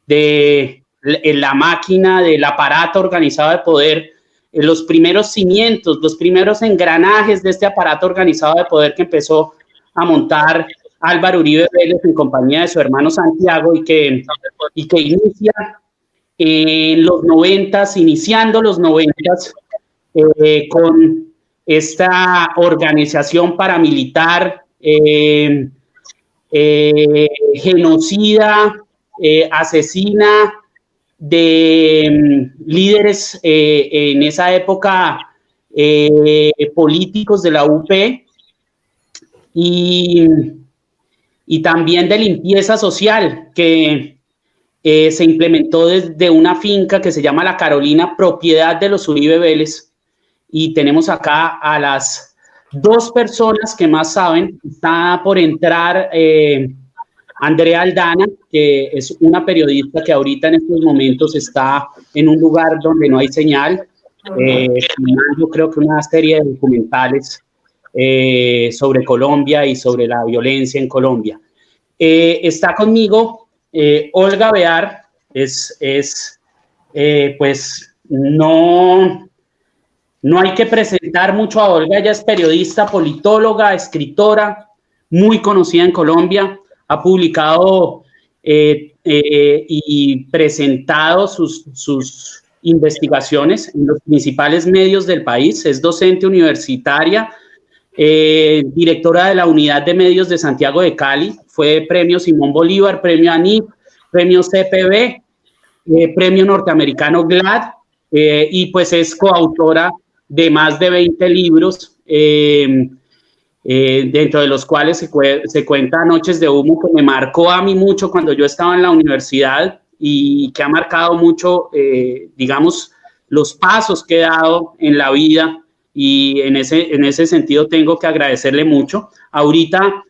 de la máquina, del aparato organizado de poder, los primeros cimientos, los primeros engranajes de este aparato organizado de poder que empezó a montar Álvaro Uribe Vélez en compañía de su hermano Santiago y que inicia en los 90s, iniciando los 90s, con esta organización paramilitar genocida, asesina de líderes en esa época políticos de la UP y también de limpieza social que se implementó desde una finca que se llama La Carolina, propiedad de los Uribe Vélez. Y tenemos acá a las dos personas que más saben. Está por entrar Andrea Aldana, que es una periodista que ahorita en estos momentos está en un lugar donde no hay señal, yo creo que una serie de documentales sobre Colombia y sobre la violencia en Colombia. Está conmigo Olga Bear, pues no hay que presentar mucho a Olga. Ella es periodista, politóloga, escritora, muy conocida en Colombia. Ha publicado y presentado sus investigaciones en los principales medios del país. Es docente universitaria, directora de la Unidad de Medios de Santiago de Cali. Fue premio Simón Bolívar, premio ANIP, premio CPB, premio norteamericano GLAAD, y pues es coautora de más de 20 libros, dentro de los cuales se cuenta Noches de Humo, que me marcó a mí mucho cuando yo estaba en la universidad y que ha marcado mucho, digamos, los pasos que he dado en la vida, y en ese sentido tengo que agradecerle mucho. Ahorita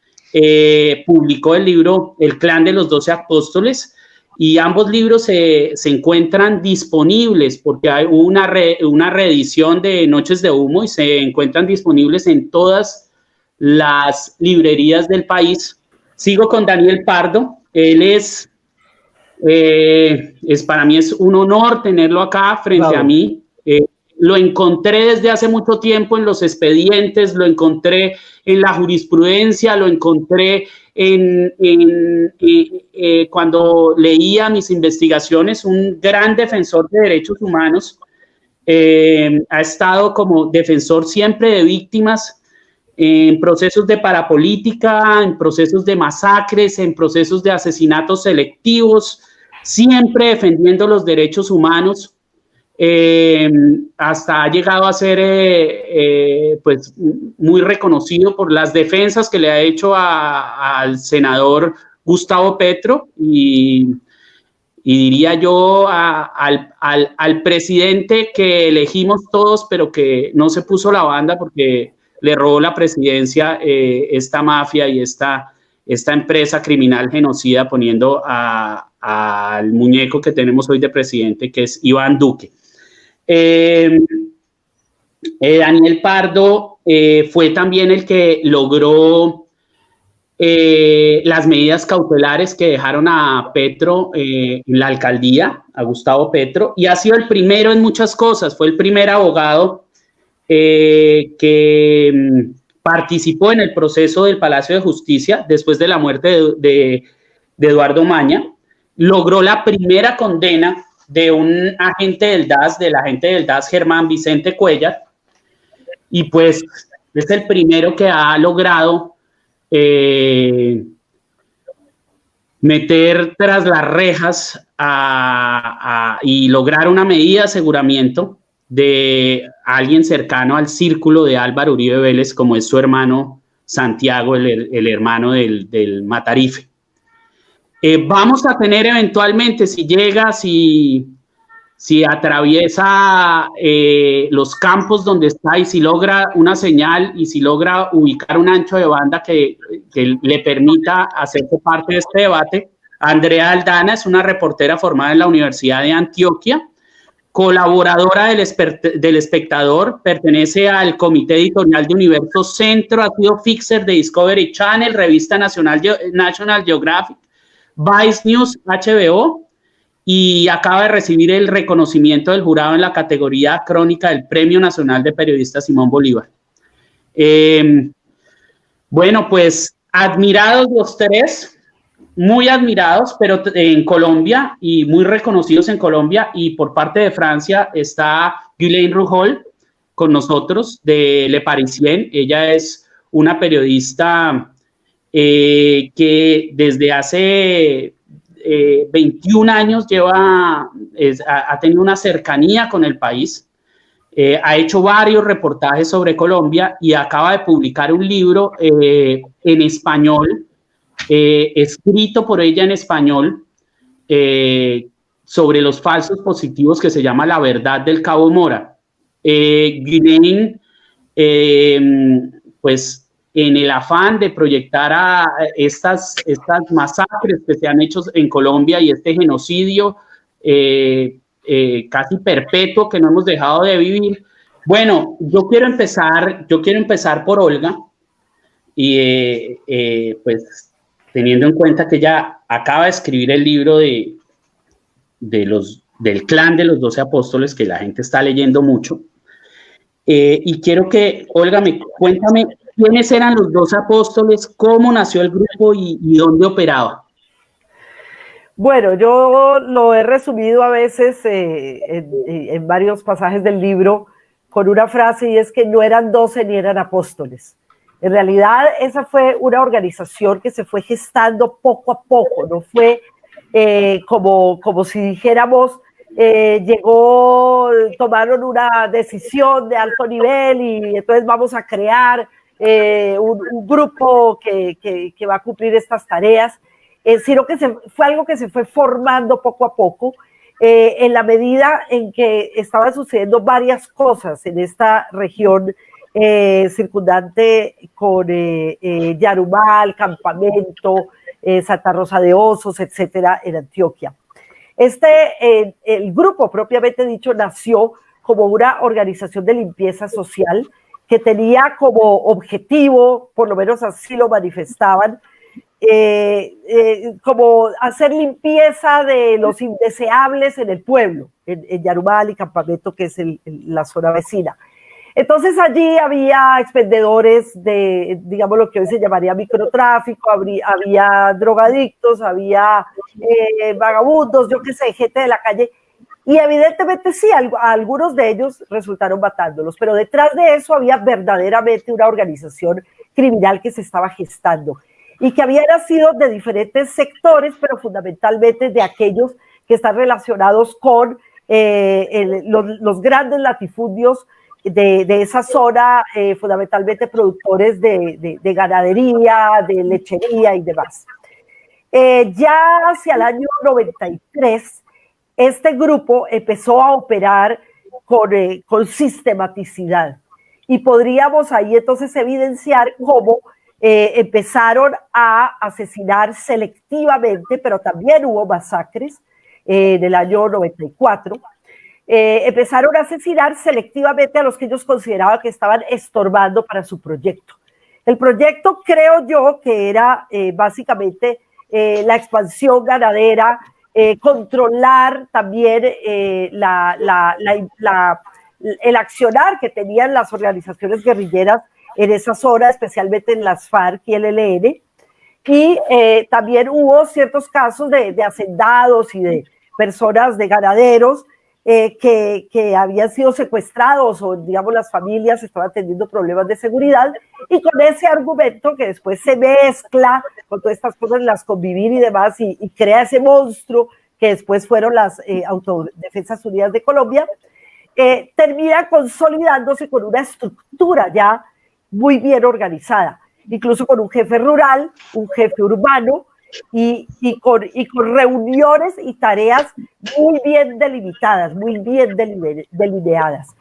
publicó el libro El Clan de los 12 Apóstoles, y ambos libros se encuentran disponibles porque hay una reedición de Noches de Humo y se encuentran disponibles en todas las librerías del país. Sigo con Daniel Pardo. Él para mí es un honor tenerlo acá frente a mí. Lo encontré desde hace mucho tiempo en los expedientes, lo encontré en la jurisprudencia, lo encontré cuando leía mis investigaciones. Un gran defensor de derechos humanos. Ha estado como defensor siempre de víctimas en procesos de parapolítica, en procesos de masacres, en procesos de asesinatos selectivos, siempre defendiendo los derechos humanos. Hasta ha llegado a ser pues muy reconocido por las defensas que le ha hecho al senador Gustavo Petro y diría yo al presidente que elegimos todos, pero que no se puso la banda porque le robó la presidencia esta mafia y esta empresa criminal genocida, poniendo al muñeco que tenemos hoy de presidente, que es Iván Duque. Daniel Pardo fue también el que logró las medidas cautelares que dejaron a Petro en la alcaldía, a Gustavo Petro, y ha sido el primero en muchas cosas. Fue el primer abogado que participó en el proceso del Palacio de Justicia después de la muerte de Eduardo Maña. Logró la primera condena de un agente del DAS, Germán Vicente Cuellar, y pues es el primero que ha logrado meter tras las rejas y lograr una medida de aseguramiento de alguien cercano al círculo de Álvaro Uribe Vélez, como es su hermano Santiago, el hermano del Matarife. Vamos a tener eventualmente, si llega, si atraviesa los campos donde está y si logra una señal y si logra ubicar un ancho de banda que le permita hacerse parte de este debate. Andrea Aldana es una reportera formada en la Universidad de Antioquia, colaboradora del Espectador, pertenece al comité editorial de Universo Centro, ha sido fixer de Discovery Channel, revista National Geographic, Vice News HBO, y acaba de recibir el reconocimiento del jurado en la categoría crónica del Premio Nacional de Periodistas Simón Bolívar. Bueno, pues admirados los tres, muy admirados, pero en Colombia y muy reconocidos en Colombia, y por parte de Francia está Guylaine Rouhol con nosotros de Le Parisien. Ella es una periodista que desde hace 21 años ha tenido una cercanía con el país. Ha hecho varios reportajes sobre Colombia y acaba de publicar un libro en español, escrito por ella en español, sobre los falsos positivos, que se llama La verdad del Cabo Mora. Guylaine, pues en el afán de proyectar a estas masacres que se han hecho en Colombia y este genocidio casi perpetuo que no hemos dejado de vivir. Bueno, yo quiero empezar por Olga, y pues teniendo en cuenta que ella acaba de escribir el libro del clan de los 12 apóstoles, que la gente está leyendo mucho, y quiero que, Olga, cuéntame quiénes eran los 12 apóstoles, cómo nació el grupo y dónde operaba. Bueno, yo lo he resumido a veces en varios pasajes del libro con una frase, y es que no eran 12 ni eran apóstoles. En realidad esa fue una organización que se fue gestando poco a poco, no fue como si dijéramos, tomaron una decisión de alto nivel y entonces vamos a crear un grupo que va a cumplir estas tareas, sino que fue algo que se fue formando poco a poco, en la medida en que estaban sucediendo varias cosas en esta región circundante con Yarumal, Campamento, Santa Rosa de Osos, etcétera, en Antioquia. El grupo propiamente dicho nació como una organización de limpieza social que tenía como objetivo, por lo menos así lo manifestaban, como hacer limpieza de los indeseables en el pueblo, en Yarumal y Campamento, que es la zona vecina. Entonces allí había expendedores de, digamos, lo que hoy se llamaría microtráfico, había drogadictos, había vagabundos, yo qué sé, gente de la calle, y evidentemente sí, algunos de ellos resultaron matándolos, pero detrás de eso había verdaderamente una organización criminal que se estaba gestando y que había nacido de diferentes sectores, pero fundamentalmente de aquellos que están relacionados con los grandes latifundios de esa zona, fundamentalmente productores de ganadería, de lechería y demás. Ya hacia el año 93, este grupo empezó a operar con sistematicidad, y podríamos ahí entonces evidenciar cómo empezaron a asesinar selectivamente, pero también hubo masacres en el año 94. Empezaron a asesinar selectivamente a los que ellos consideraban que estaban estorbando para su proyecto. El proyecto, creo yo, que era básicamente la expansión ganadera, controlar también el accionar que tenían las organizaciones guerrilleras en esa zona, especialmente en las FARC y el ELN, y también hubo ciertos casos de hacendados y de personas, de ganaderos, que habían sido secuestrados, o digamos las familias estaban teniendo problemas de seguridad, y con ese argumento que después se mezcla con todas estas cosas, las convivir y demás, y crea ese monstruo que después fueron las Autodefensas Unidas de Colombia, termina consolidándose con una estructura ya muy bien organizada, incluso con un jefe rural, un jefe urbano, y con reuniones y tareas muy bien delimitadas, muy bien delineadas.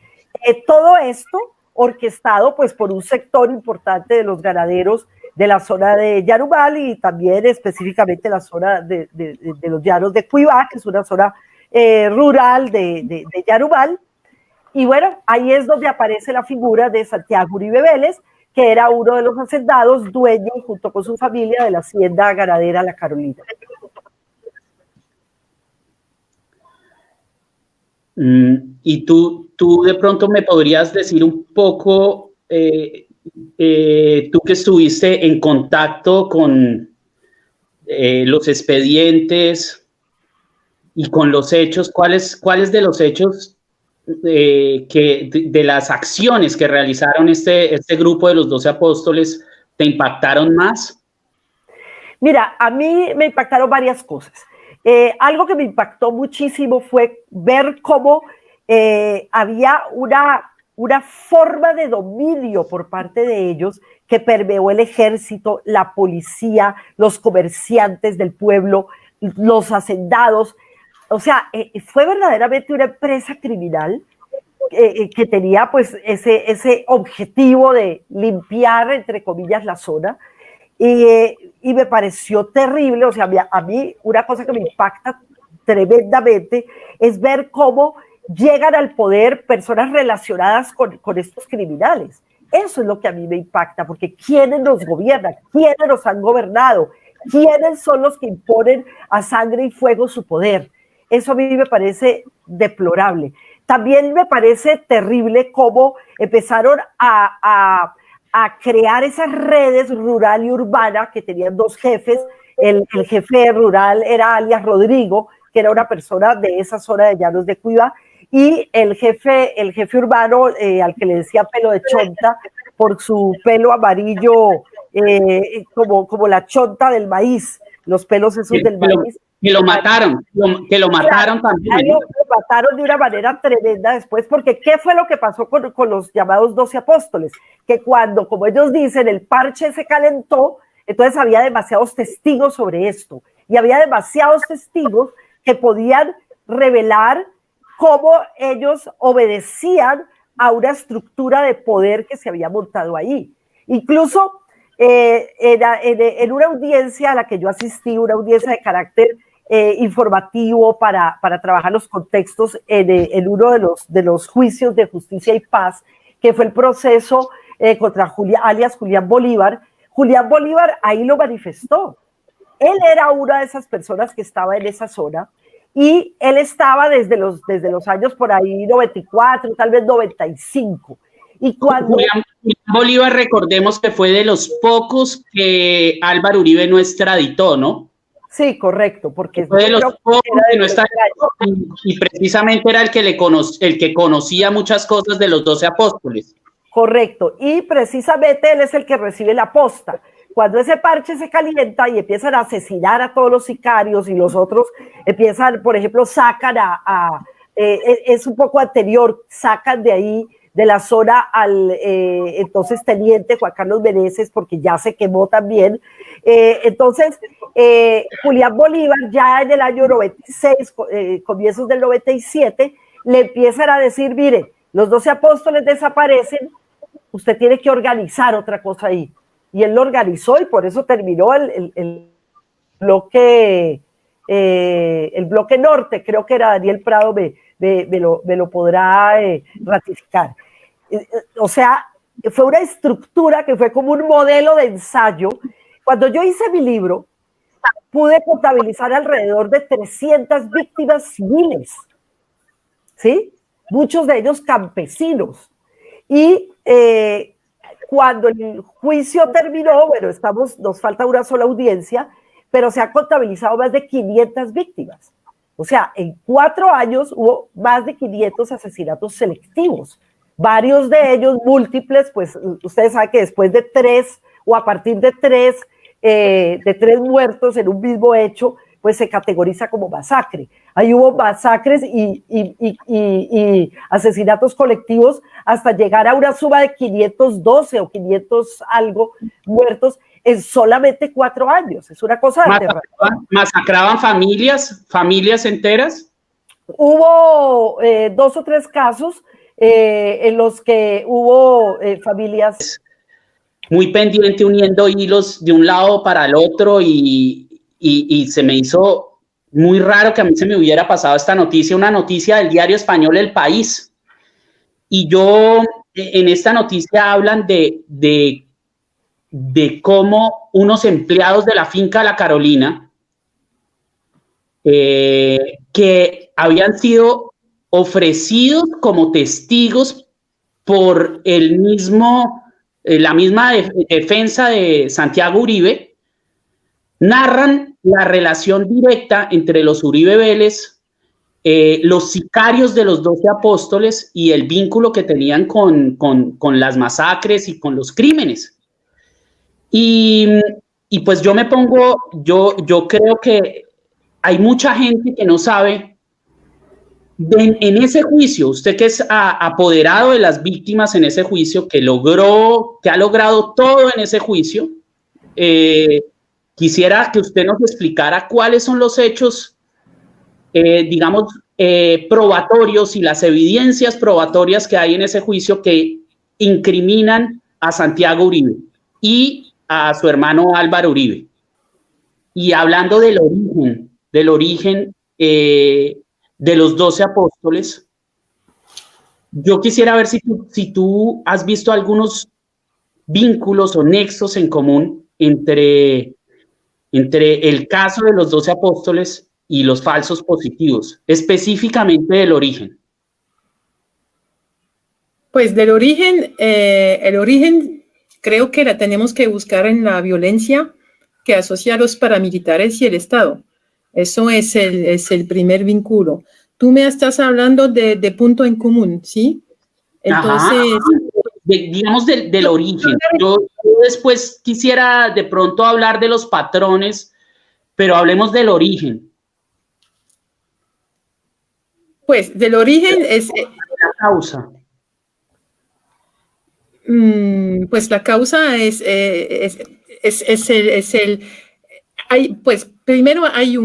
Todo esto orquestado pues por un sector importante de los ganaderos de la zona de Yarumal, y también específicamente la zona de los llanos de Cuibá, que es una zona rural de Yarumal. Y bueno, ahí es donde aparece la figura de Santiago Uribe Vélez, que era uno de los hacendados, dueño junto con su familia de la hacienda ganadera La Carolina. Y tú de pronto me podrías decir un poco, tú que estuviste en contacto con los expedientes y con los hechos, ¿cuáles de los hechos de las acciones que realizaron este grupo de los 12 apóstoles te impactaron más? Mira, a mí me impactaron varias cosas. Algo que me impactó muchísimo fue ver cómo había una forma de dominio por parte de ellos que permeó el ejército, la policía, los comerciantes del pueblo, los hacendados. O sea, fue verdaderamente una empresa criminal que tenía pues ese objetivo de limpiar, entre comillas, la zona. Y me pareció terrible. O sea, a mí una cosa que me impacta tremendamente es ver cómo llegan al poder personas relacionadas con estos criminales. Eso es lo que a mí me impacta, porque ¿quiénes nos gobiernan? ¿Quiénes nos han gobernado? ¿Quiénes son los que imponen a sangre y fuego su poder? Eso a mí me parece deplorable. También me parece terrible cómo empezaron a crear esas redes rural y urbana que tenían dos jefes. El jefe rural era alias Rodrigo, que era una persona de esa zona de Llanos de Cuiabá, y el jefe urbano, al que le decía pelo de chonta, por su pelo amarillo, como la chonta del maíz, los pelos esos del maíz. Que lo mataron también. Lo mataron de una manera tremenda después, porque ¿qué fue lo que pasó con los llamados 12 apóstoles? Que cuando, como ellos dicen, el parche se calentó, entonces había demasiados testigos sobre esto, y había demasiados testigos que podían revelar cómo ellos obedecían a una estructura de poder que se había montado ahí. Incluso en una audiencia a la que yo asistí, una audiencia de carácter informativo para trabajar los contextos en uno de los juicios de justicia y paz, que fue el proceso contra alias Julián Bolívar. Julián Bolívar ahí lo manifestó. Él era una de esas personas que estaba en esa zona, y él estaba desde los años por ahí 94, tal vez 95. Y cuando Julián Bolívar, recordemos que fue de los pocos que Álvaro Uribe no extraditó, ¿no? Sí, correcto, porque fue de los pocos que no extraditó, y precisamente era el que conocía muchas cosas de los 12 apóstoles. Correcto, y precisamente él es el que recibe la posta. Cuando ese parche se calienta y empiezan a asesinar a todos los sicarios, y los otros empiezan, por ejemplo, sacan es un poco anterior, sacan de ahí, de la zona, al entonces teniente Juan Carlos Meneses, porque ya se quemó también. Entonces, Julián Bolívar, ya en el año 96, comienzos del 97, le empiezan a decir: mire, los 12 apóstoles desaparecen, usted tiene que organizar otra cosa ahí. Y él lo organizó, y por eso terminó el bloque norte. Creo que era Daniel Prado, me lo podrá ratificar. O sea, fue una estructura que fue como un modelo de ensayo. Cuando yo hice mi libro, pude contabilizar alrededor de 300 víctimas civiles, ¿sí? Muchos de ellos campesinos. Y cuando el juicio terminó, bueno, nos falta una sola audiencia, pero se han contabilizado más de 500 víctimas. O sea, en 4 años hubo más de 500 asesinatos selectivos. Varios de ellos múltiples, pues ustedes saben que después de 3 o a partir de 3 muertos en un mismo hecho, pues se categoriza como masacre. Ahí hubo masacres y asesinatos colectivos hasta llegar a una suma de 512 o 500 algo muertos en solamente 4 años. Es una cosa ¿Masacraban familias enteras? Hubo 2 o 3 casos en los que hubo familias muy pendiente, uniendo hilos de un lado para el otro, y se me hizo muy raro que a mí se me hubiera pasado esta noticia, una noticia del diario español El País. Y en esta noticia hablan de cómo unos empleados de la finca La Carolina, que habían sido ofrecidos como testigos por la misma defensa de Santiago Uribe, narran la relación directa entre los Uribe Vélez, los sicarios de los 12 apóstoles y el vínculo que tenían con las masacres y con los crímenes. Y pues yo creo que hay mucha gente que no sabe en ese juicio, usted que es apoderado de las víctimas en ese juicio, que ha logrado todo en ese juicio, quisiera que usted nos explicara cuáles son los hechos, probatorios y las evidencias probatorias que hay en ese juicio que incriminan a Santiago Uribe y a su hermano Álvaro Uribe. Y hablando del origen de los 12 apóstoles, yo quisiera ver si tú has visto algunos vínculos o nexos en común entre el caso de los 12 apóstoles y los falsos positivos, específicamente del origen. Pues del origen, el origen creo que la tenemos que buscar en la violencia que asocia a los paramilitares y el Estado. Eso es el primer vínculo. Tú me estás hablando de punto en común, ¿sí? Entonces... digamos del origen. Yo después quisiera de pronto hablar de los patrones, pero hablemos del origen. Pues del origen es... La causa. Pues la causa es el pues primero hay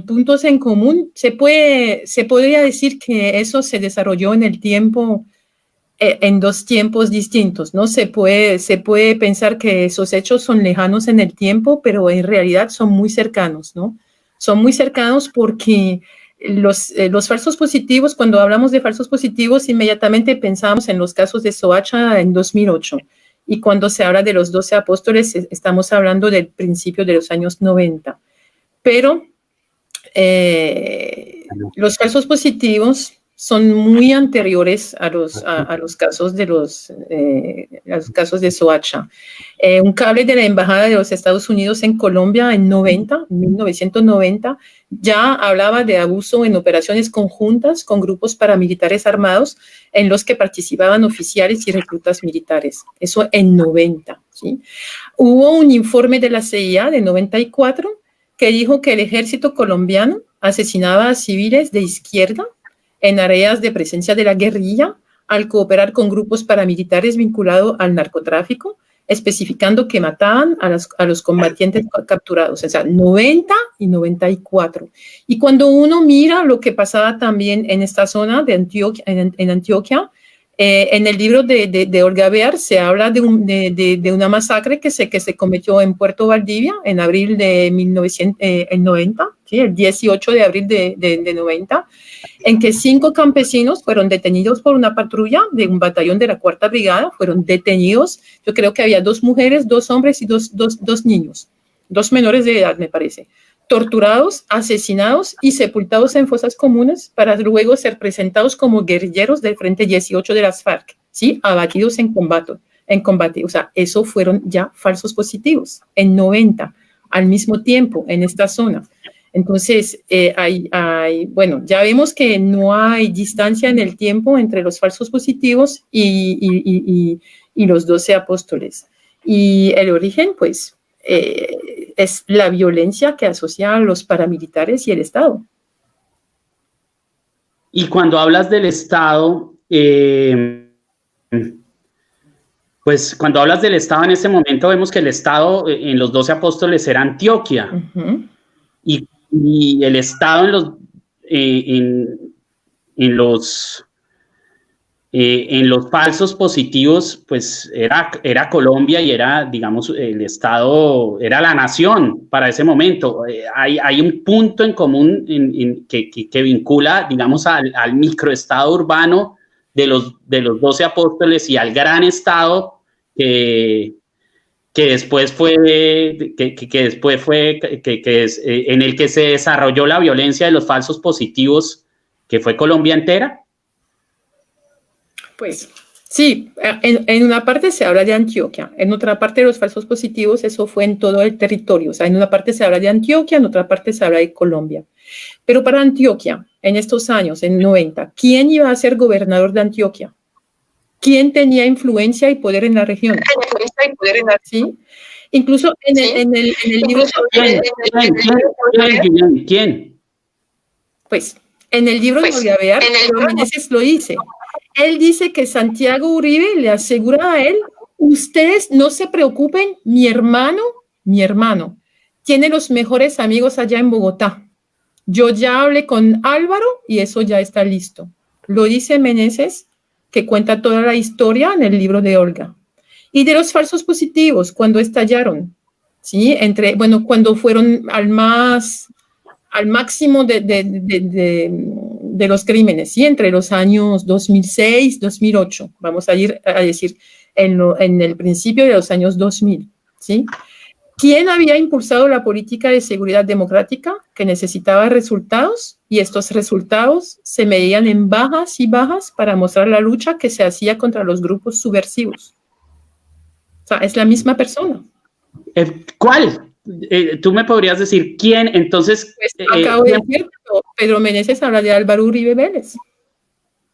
puntos en común. Se podría decir que eso se desarrolló en el tiempo, en dos tiempos distintos, ¿no? Se puede pensar que esos hechos son lejanos en el tiempo, pero en realidad son muy cercanos, ¿no? Son muy cercanos porque los falsos positivos, cuando hablamos de falsos positivos, inmediatamente pensamos en los casos de Soacha en 2008. Y cuando se habla de los 12 apóstoles, estamos hablando del principio de los años 90. Pero los falsos positivos son muy anteriores a los casos de Soacha. Un cable de la Embajada de los Estados Unidos en Colombia en 1990, ya hablaba de abuso en operaciones conjuntas con grupos paramilitares armados en los que participaban oficiales y reclutas militares. Eso en 90, ¿sí? Hubo un informe de la CIA de 94 que dijo que el ejército colombiano asesinaba a civiles de izquierda en áreas de presencia de la guerrilla al cooperar con grupos paramilitares vinculados al narcotráfico, especificando que mataban a los combatientes capturados, o sea, 90 y 94. Y cuando uno mira lo que pasaba también en esta zona de Antioquia, en Antioquia, en el libro de Olga Bear se habla de una masacre que se cometió en Puerto Valdivia en abril de 1990, ¿sí? El 18 de abril de 90, en que 5 campesinos fueron detenidos por una patrulla de un batallón de la 4ª Brigada, fueron detenidos. Yo creo que había 2 mujeres, 2 hombres y dos niños, 2 menores de edad, me parece, torturados, asesinados y sepultados en fosas comunes para luego ser presentados como guerrilleros del Frente 18 de las FARC, ¿sí? Abatidos en combate. O sea, eso fueron ya falsos positivos en 90, al mismo tiempo en esta zona. Entonces, bueno, ya vemos que no hay distancia en el tiempo entre los falsos positivos y los 12 apóstoles. Y el origen, pues, es la violencia que asocia a los paramilitares y el Estado. Y cuando hablas del Estado, pues cuando hablas del Estado en ese momento vemos que el Estado en los 12 apóstoles era Antioquia. Uh-huh. Y el Estado en los falsos positivos, pues era Colombia y era, digamos, el Estado, era la nación para ese momento. Hay un punto en común que vincula, digamos, al microestado urbano de los 12 apóstoles y al gran Estado que después fue en el que se desarrolló la violencia de los falsos positivos que fue Colombia entera. Pues sí, en una parte se habla de Antioquia, en otra parte de los falsos positivos, eso fue en todo el territorio. O sea, en una parte se habla de Antioquia, en otra parte se habla de Colombia. Pero para Antioquia, en estos años, en 90, ¿quién iba a ser gobernador de Antioquia? ¿Quién tenía influencia y poder en la región? ¿Sí? Incluso en el libro... ¿Quién? Pues en el libro de Olivear, Pedro Meneses lo dice. Él dice que Santiago Uribe le asegura a él, ustedes no se preocupen, mi hermano, tiene los mejores amigos allá en Bogotá. Yo ya hablé con Álvaro y eso ya está listo. Lo dice Meneses, que cuenta toda la historia en el libro de Olga. Y de los falsos positivos, cuando estallaron, ¿sí? Cuando fueron al máximo de los crímenes, ¿sí? Entre los años 2006, 2008, vamos a ir a decir, en el principio de los años 2000, ¿sí? ¿Quién había impulsado la política de seguridad democrática que necesitaba resultados? Y estos resultados se medían en bajas y bajas para mostrar la lucha que se hacía contra los grupos subversivos. O sea, es la misma persona. ¿Cuál? Tú me podrías decir quién, entonces... Pues acabo de decir, Pedro Meneses habla de Álvaro Uribe Vélez,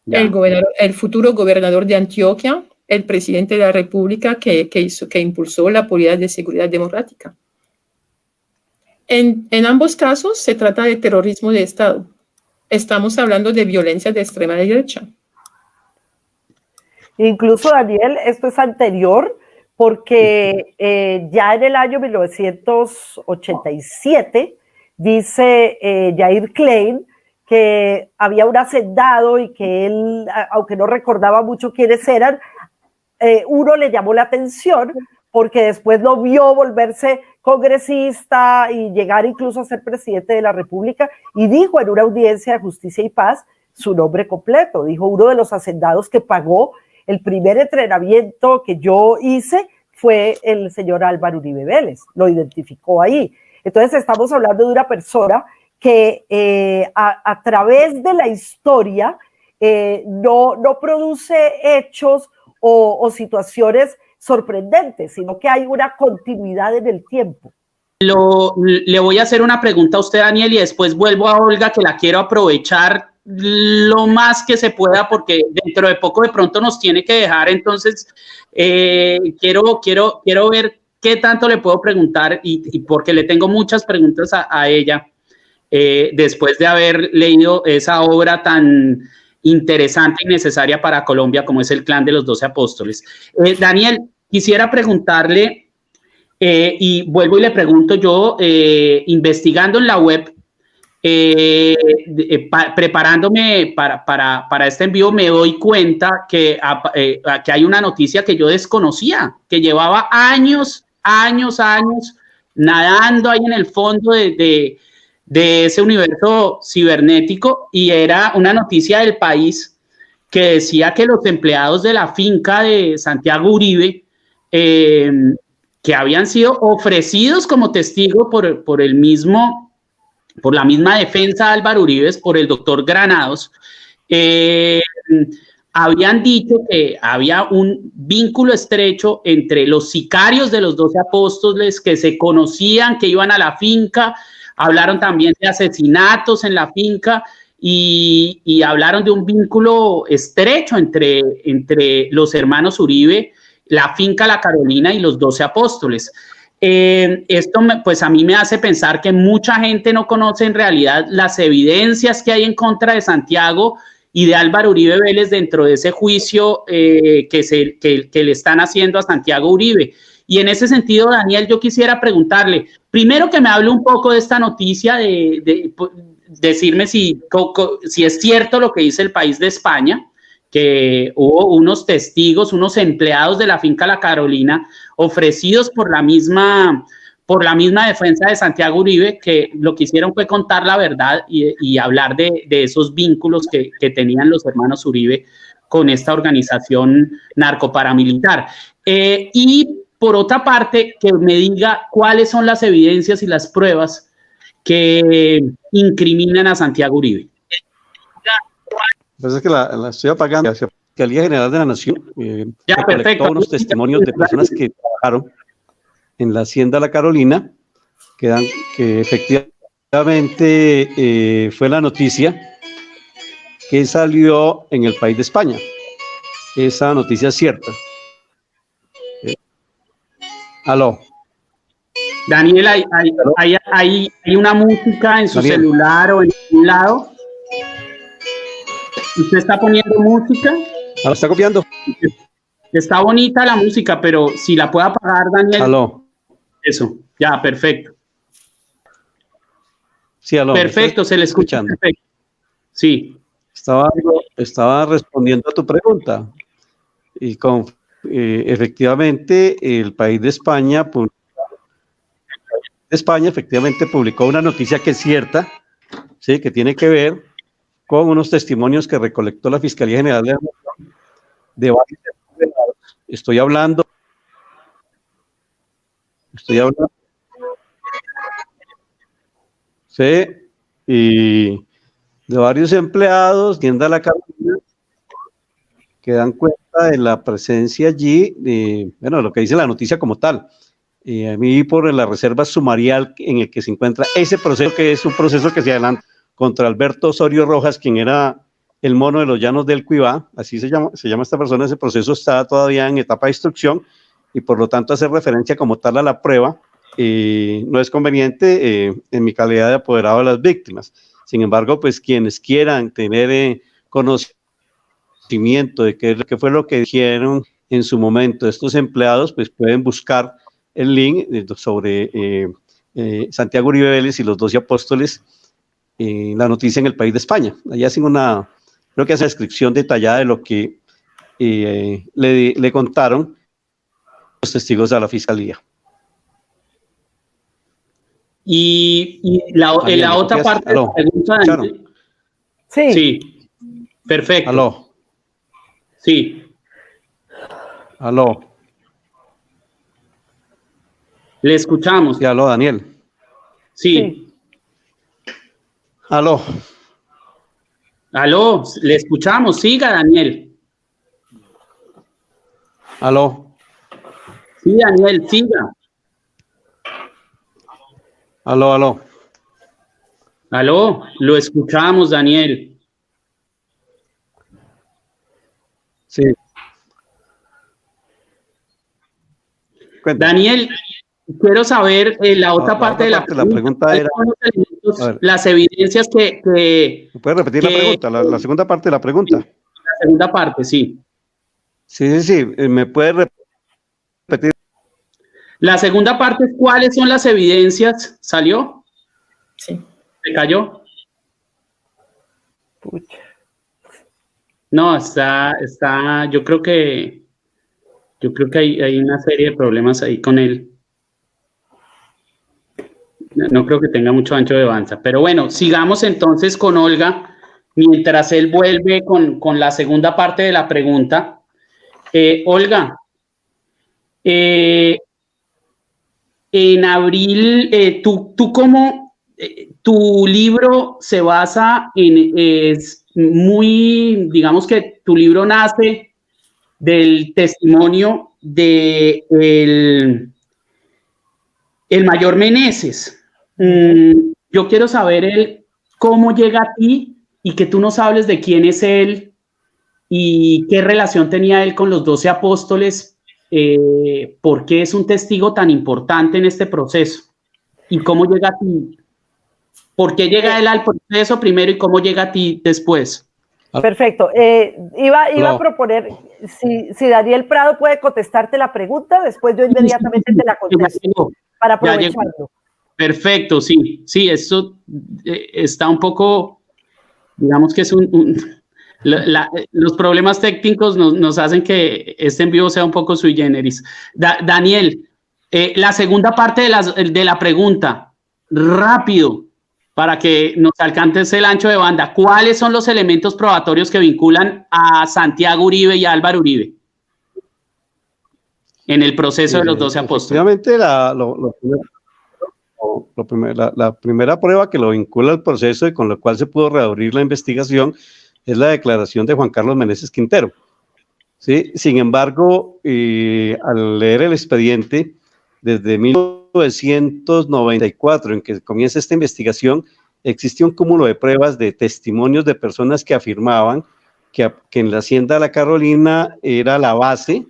el futuro gobernador de Antioquia, el presidente de la República que impulsó la política de seguridad democrática. En ambos casos se trata de terrorismo de Estado. Estamos hablando de violencia de extrema derecha. Incluso, Daniel, esto es anterior, porque ya en el año 1987 dice Jair Klein que había un hacendado y que él, aunque no recordaba mucho quiénes eran, uno le llamó la atención porque después lo vio volverse congresista y llegar incluso a ser presidente de la República, y dijo en una audiencia de Justicia y Paz su nombre completo. Dijo: uno de los hacendados que pagó el primer entrenamiento que yo hice fue el señor Álvaro Uribe Vélez, lo identificó ahí. Entonces estamos hablando de una persona que a través de la historia no produce hechos o situaciones sorprendentes, sino que hay una continuidad en el tiempo. Le voy a hacer una pregunta a usted, Daniel, y después vuelvo a Olga, que la quiero aprovechar lo más que se pueda, porque dentro de poco de pronto nos tiene que dejar. Entonces quiero ver qué tanto le puedo preguntar, y porque le tengo muchas preguntas a ella después de haber leído esa obra tan interesante y necesaria para Colombia como es El Clan de los 12 Apóstoles. Daniel, quisiera preguntarle, y vuelvo y le pregunto yo, investigando en la web, preparándome para este envío, me doy cuenta que hay una noticia que yo desconocía, que llevaba años nadando ahí en el fondo de ese universo cibernético, y era una noticia del País que decía que los empleados de la finca de Santiago Uribe, que habían sido ofrecidos como testigo por la misma defensa de Álvaro Uribe, por el doctor Granados, habían dicho que había un vínculo estrecho entre los sicarios de los 12 apóstoles, que se conocían, que iban a la finca. Hablaron también de asesinatos en la finca y hablaron de un vínculo estrecho entre los hermanos Uribe, la finca La Carolina y los 12 apóstoles. Esto pues a mí me hace pensar que mucha gente no conoce en realidad las evidencias que hay en contra de Santiago y de Álvaro Uribe Vélez dentro de ese juicio que le están haciendo a Santiago Uribe. Y en ese sentido, Daniel, yo quisiera preguntarle, primero, que me hable un poco de esta noticia, de decirme si es cierto lo que dice El País de España, que hubo unos testigos, unos empleados de la finca La Carolina, ofrecidos por la misma defensa de Santiago Uribe, que lo que hicieron fue contar la verdad y hablar de esos vínculos que tenían los hermanos Uribe con esta organización narcoparamilitar. Y por otra parte, que me diga cuáles son las evidencias y las pruebas que incriminan a Santiago Uribe. Entonces que la estoy apagando. La Fiscalía General de la Nación recolectó unos testimonios de personas que trabajaron en la Hacienda La Carolina, que efectivamente fue la noticia que salió en el país de España. Esa noticia es cierta. Aló. Daniel, ¿hay una música en su celular o en algún lado? ¿Usted está poniendo música? ¿Lo está copiando? Está bonita la música, pero si la puede apagar, Daniel. Aló. Eso, ya, perfecto. Sí, aló. Perfecto, se le escucha. Perfecto. Sí. Estaba respondiendo a tu pregunta. Y efectivamente, el país de España, efectivamente publicó una noticia que es cierta, ¿sí? Que tiene que ver con unos testimonios que recolectó la Fiscalía General de la Nación de varios empleados. Estoy hablando, sí, y de varios empleados, Hacienda La Carolina, que dan cuenta de la presencia allí, bueno, lo que dice la noticia como tal. A mí por la reserva sumarial en el que se encuentra ese proceso, que es un proceso que se adelanta contra Alberto Osorio Rojas, quien era el mono de los llanos del Cuibá, así se llama esta persona. Ese proceso está todavía en etapa de instrucción y por lo tanto hacer referencia como tal a la prueba no es conveniente en mi calidad de apoderado de las víctimas. Sin embargo, pues quienes quieran tener conocimiento de qué fue lo que dijeron en su momento estos empleados, pues pueden buscar el link sobre Santiago Uribe Vélez y los 12 apóstoles, la noticia en el país de España. Allá hacen creo que hace una descripción detallada de lo que le contaron los testigos a la Fiscalía. Y la otra parte de la pregunta, sí, perfecto. Aló. Sí. Aló. Le escuchamos. Sí, aló, Daniel. Sí. Aló. Aló, le escuchamos. Siga, Daniel. Aló. Sí, Daniel, siga. Aló, aló. Aló, lo escuchamos, Daniel. Sí. Cuéntame. Daniel, quiero saber la otra parte de la pregunta era las evidencias que ¿me puedes repetir la pregunta? La segunda parte de la pregunta. La segunda parte, sí. Sí. ¿Me puedes repetir? La segunda parte es ¿cuáles son las evidencias? ¿Salió? Sí. ¿Se cayó? Pucha. No, está, yo creo que hay una serie de problemas ahí con él. No creo que tenga mucho ancho de banda. Pero bueno, sigamos entonces con Olga, mientras él vuelve con la segunda parte de la pregunta. Olga, en abril, tú cómo, tu libro se basa es muy, digamos que tu libro nace del testimonio de el mayor Meneses. Yo quiero saber cómo llega a ti y que tú nos hables de quién es él y qué relación tenía él con los 12 apóstoles, por qué es un testigo tan importante en este proceso y cómo llega a ti. ¿Por qué llega él al proceso primero y cómo llega a ti después? Perfecto. Iba a proponer, si Daniel Prado puede contestarte la pregunta, después yo inmediatamente te la contesto para aprovecharlo. Perfecto, sí, eso está un poco, digamos que es los problemas técnicos nos hacen que este en vivo sea un poco sui generis. Daniel, la segunda parte de la pregunta, rápido, para que nos alcances el ancho de banda. ¿Cuáles son los elementos probatorios que vinculan a Santiago Uribe y a Álvaro Uribe en el proceso de los 12 apóstoles? Obviamente la primera prueba que lo vincula al proceso y con la cual se pudo reabrir la investigación es la declaración de Juan Carlos Meneses Quintero. ¿Sí? Sin embargo, al leer el expediente, desde 1994, en que comienza esta investigación, existe un cúmulo de pruebas de testimonios de personas que afirmaban que en la hacienda La Carolina era la base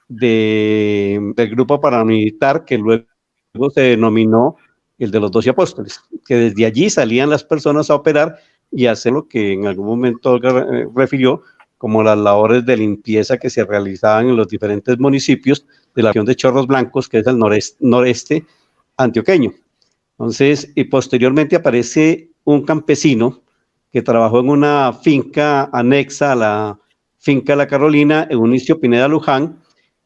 del grupo paramilitar que luego se denominó el de los 12 apóstoles, que desde allí salían las personas a operar y hacer lo que en algún momento Olga refirió como las labores de limpieza que se realizaban en los diferentes municipios de la región de Chorros Blancos, que es el noreste antioqueño. Entonces, y posteriormente aparece un campesino que trabajó en una finca anexa a la finca La Carolina, Eunicio Pineda Luján,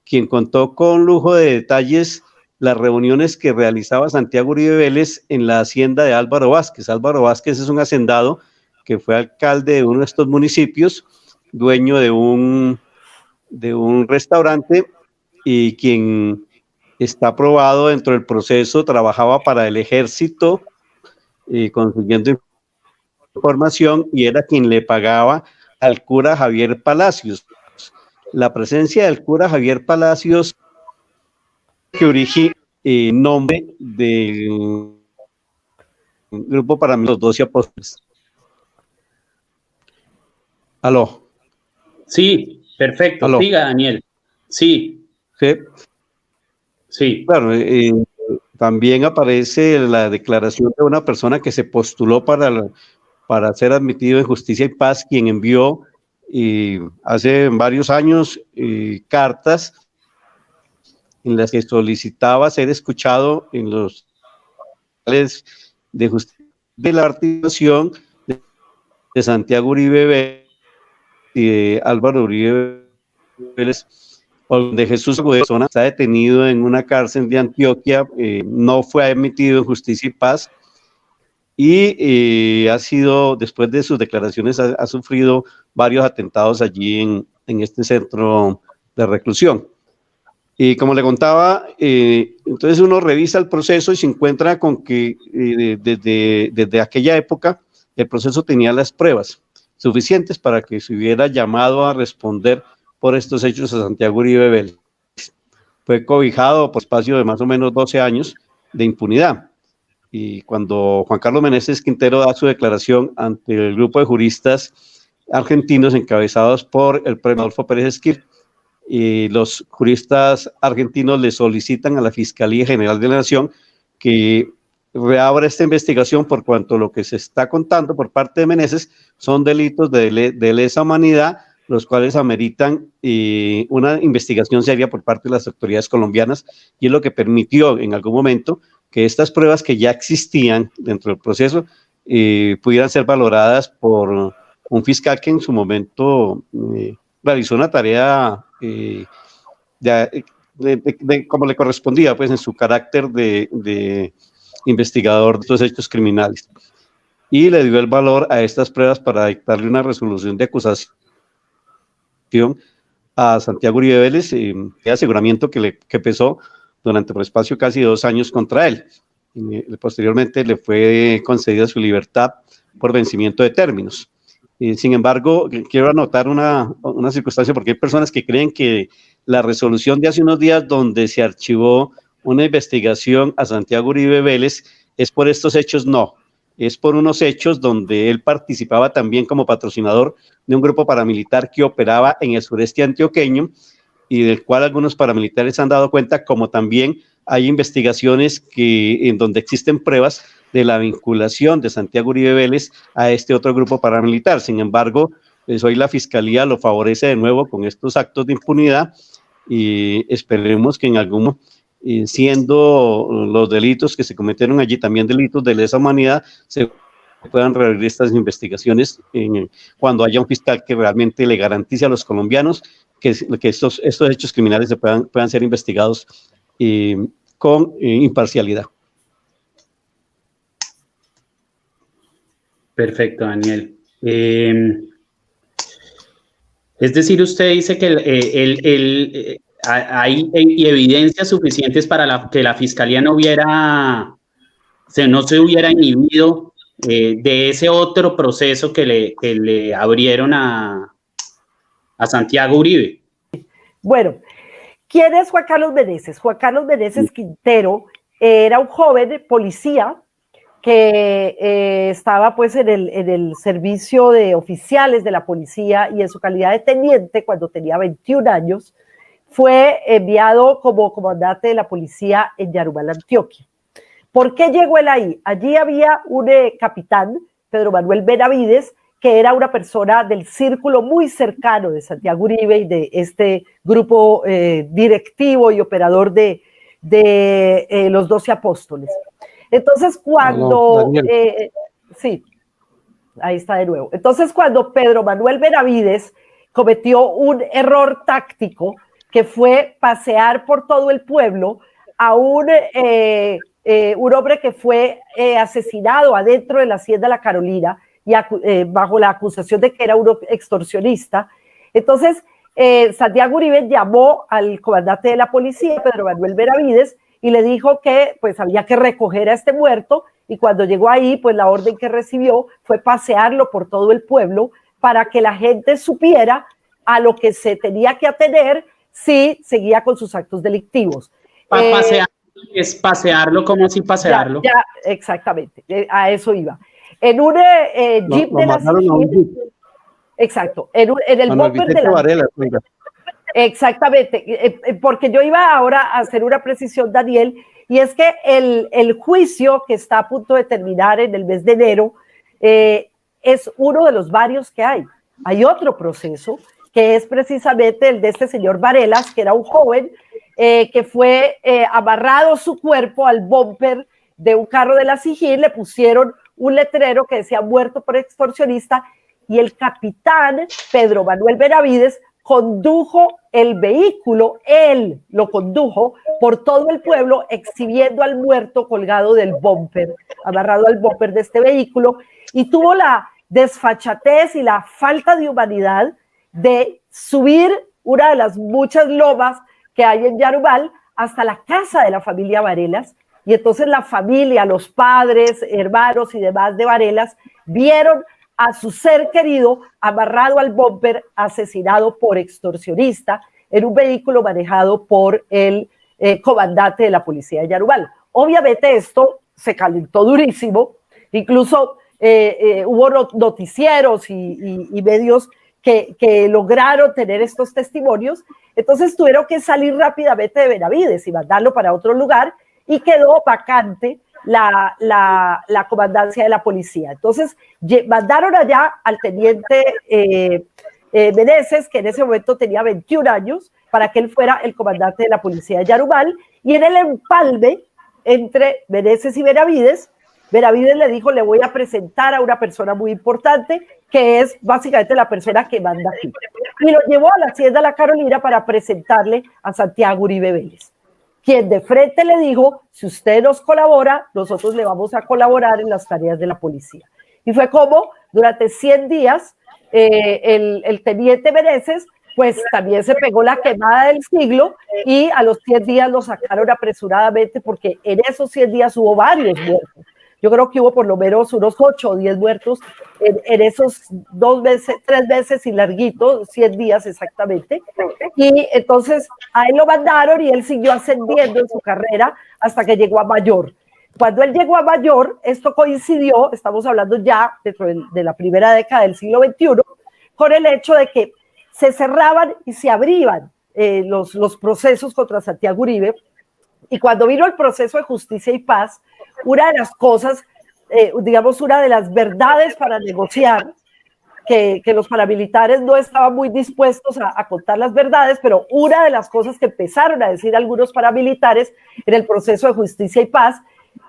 quien contó con lujo de detalles las reuniones que realizaba Santiago Uribe Vélez en la hacienda de Álvaro Vázquez. Álvaro Vázquez es un hacendado que fue alcalde de uno de estos municipios, dueño de un restaurante y quien está aprobado dentro del proceso, trabajaba para el ejército, consiguiendo información, y era quien le pagaba al cura Javier Palacios. La presencia del cura Javier Palacios que origina el nombre del grupo para los 12 apóstoles. ¿Aló? Sí, perfecto. ¿Aló? Siga, Daniel. Sí. Sí. Sí. Claro, también aparece la declaración de una persona que se postuló para ser admitido en Justicia y Paz, quien envió hace varios años cartas en las que solicitaba ser escuchado en los de justicia de la articulación de Santiago Uribe Vélez y de Álvaro Uribe Vélez, donde Jesús Agudelo está detenido en una cárcel de Antioquia, no fue admitido en Justicia y Paz, y ha sido, después de sus declaraciones, ha sufrido varios atentados allí en este centro de reclusión. Y como le contaba, entonces uno revisa el proceso y se encuentra con que desde aquella época el proceso tenía las pruebas suficientes para que se hubiera llamado a responder por estos hechos a Santiago Uribe Vélez. Fue cobijado por espacio de más o menos 12 años de impunidad. Y cuando Juan Carlos Meneses Quintero da su declaración ante el grupo de juristas argentinos encabezados por el premio Adolfo Pérez Esquil, y los juristas argentinos le solicitan a la Fiscalía General de la Nación que reabra esta investigación por cuanto lo que se está contando por parte de Meneses son delitos de lesa humanidad, los cuales ameritan una investigación seria por parte de las autoridades colombianas, y es lo que permitió en algún momento que estas pruebas que ya existían dentro del proceso pudieran ser valoradas por un fiscal que en su momento realizó una tarea como le correspondía, pues en su carácter de investigador de estos hechos criminales, y le dio el valor a estas pruebas para dictarle una resolución de acusación a Santiago Uribe Vélez, aseguramiento que pesó durante por espacio casi 2 años contra él. Posteriormente le fue concedida su libertad por vencimiento de términos. Sin embargo, quiero anotar una circunstancia, porque hay personas que creen que la resolución de hace unos días donde se archivó una investigación a Santiago Uribe Vélez es por estos hechos. No, es por unos hechos donde él participaba también como patrocinador de un grupo paramilitar que operaba en el sureste antioqueño y del cual algunos paramilitares han dado cuenta, como también hay investigaciones en donde existen pruebas de la vinculación de Santiago Uribe Vélez a este otro grupo paramilitar. Sin embargo, pues hoy la Fiscalía lo favorece de nuevo con estos actos de impunidad, y esperemos que en algún siendo los delitos que se cometieron allí también delitos de lesa humanidad, se puedan reabrir estas investigaciones cuando haya un fiscal que realmente le garantice a los colombianos que estos hechos criminales se puedan ser investigados con imparcialidad. Perfecto, Daniel. Es decir, usted dice que hay evidencias suficientes para que la Fiscalía no se hubiera inhibido de ese otro proceso que le abrieron a Santiago Uribe. Bueno, ¿quién es Juan Carlos Meneses? Juan Carlos Meneses Quintero era un joven policía que estaba pues en el servicio de oficiales de la policía, y en su calidad de teniente, cuando tenía 21 años, fue enviado como comandante de la policía en Yarumal, Antioquia. ¿Por qué llegó él ahí? Allí había un capitán, Pedro Manuel Benavides, que era una persona del círculo muy cercano de Santiago Uribe y de este grupo directivo y operador de los 12 apóstoles. Entonces, cuando... sí, ahí está de nuevo. Entonces, cuando Pedro Manuel Benavides cometió un error táctico, que fue pasear por todo el pueblo a un hombre que fue asesinado adentro de la hacienda La Carolina, y bajo la acusación de que era un extorsionista. Entonces, Santiago Uribe llamó al comandante de la policía, Pedro Manuel Benavides, y le dijo que pues había que recoger a este muerto, y cuando llegó ahí, pues la orden que recibió fue pasearlo por todo el pueblo para que la gente supiera a lo que se tenía que atener si seguía con sus actos delictivos. Es pasearlo, como si pasearlo. Ya, exactamente, a eso iba. En un jeep de la CIGIN, exacto, en el bumper de la Varela, exactamente, porque yo iba ahora a hacer una precisión, Daniel, y es que el juicio que está a punto de terminar en el mes de enero es uno de los varios que hay. Hay otro proceso que es precisamente el de este señor Varelas, que era un joven que fue amarrado su cuerpo al bumper de un carro de la SIGIN, le pusieron un letrero que decía muerto por extorsionista, y el capitán Pedro Manuel Benavides condujo el vehículo, él lo condujo por todo el pueblo exhibiendo al muerto colgado del bumper, amarrado al bumper de este vehículo, y tuvo la desfachatez y la falta de humanidad de subir una de las muchas lomas que hay en Yarumal hasta la casa de la familia Varelas, y entonces la familia, los padres, hermanos y demás de Varelas vieron a su ser querido amarrado al bumper, asesinado por extorsionista en un vehículo manejado por el comandante de la policía de Yarumal. Obviamente esto se calentó durísimo, incluso hubo noticieros y medios que lograron tener estos testimonios. Entonces tuvieron que salir rápidamente de Benavides y mandarlo para otro lugar, y quedó vacante la comandancia de la policía. Entonces mandaron allá al teniente Meneses, que en ese momento tenía 21 años, para que él fuera el comandante de la policía de Yarumal, y en el empalme entre Meneses y Benavides le dijo: le voy a presentar a una persona muy importante, que es básicamente la persona que manda aquí. Y lo llevó a la hacienda La Carolina para presentarle a Santiago Uribe Vélez, quien de frente le dijo: si usted nos colabora, nosotros le vamos a colaborar en las tareas de la policía. Y fue como durante 100 días el teniente Meneses pues también se pegó la quemada del siglo, y a los 100 días lo sacaron apresuradamente, porque en esos 100 días hubo varios muertos. Yo creo que hubo por lo menos unos 8 o 10 muertos en esos 2 meses, 3 meses y larguito, 100 días exactamente. Y entonces a él lo mandaron y él siguió ascendiendo en su carrera hasta que llegó a mayor. Cuando él llegó a mayor, esto coincidió, estamos hablando ya dentro de la primera década del siglo XXI, con el hecho de que se cerraban y se abrían los procesos contra Santiago Uribe. Y cuando vino el proceso de Justicia y Paz, una de las cosas, digamos, una de las verdades para negociar, que los paramilitares no estaban muy dispuestos a contar las verdades, pero una de las cosas que empezaron a decir algunos paramilitares en el proceso de Justicia y Paz,